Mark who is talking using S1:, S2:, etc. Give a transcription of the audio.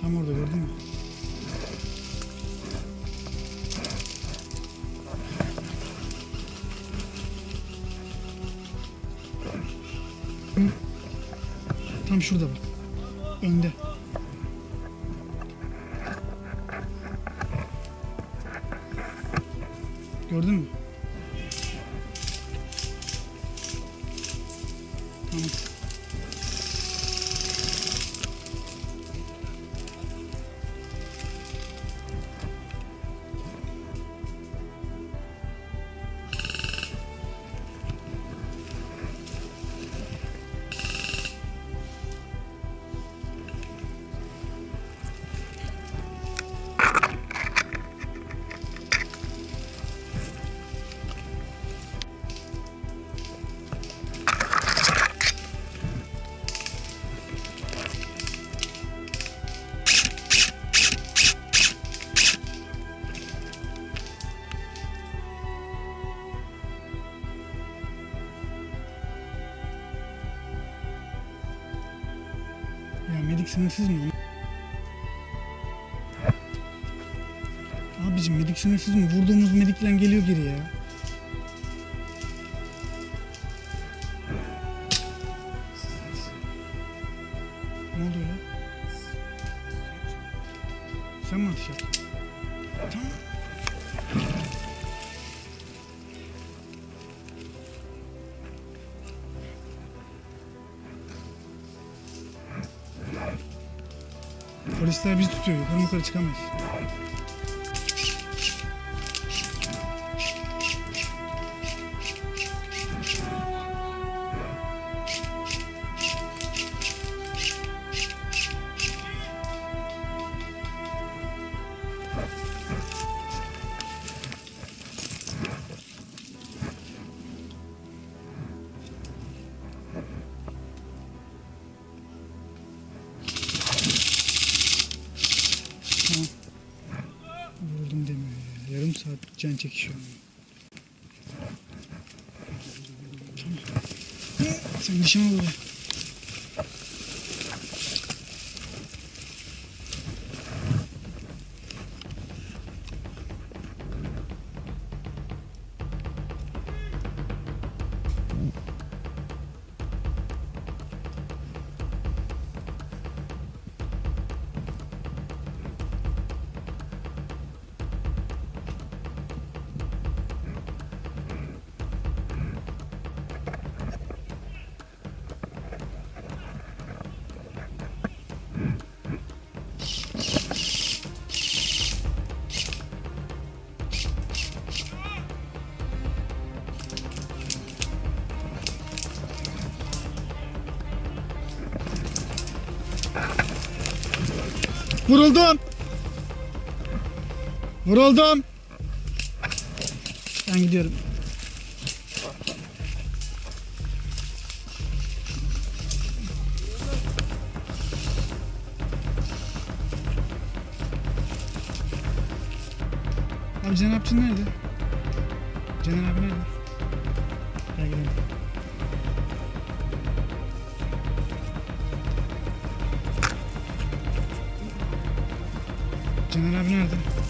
S1: Tam orada, gördün mü? Hı? Tam şurada bak. Önde. Gördün mü? Tamam. Ya medik sınırsız mı? Abicim medik sınırsız mı? Vurduğumuz medikler geliyor geri ya. Ne oldu öyle? Sen mi atış yaptın? Tamam. Polisler bizi tutuyor. Yukarı çıkamayız. Vurdum demiyor ya. Yarım saat can çekişiyor. Tamam. Sen dişine vur. Vuruldum. Vuruldum. Ben gidiyorum. Abi Cenapçı nerede? Caner abi nerede? Gel gidelim. Caner abi nerede?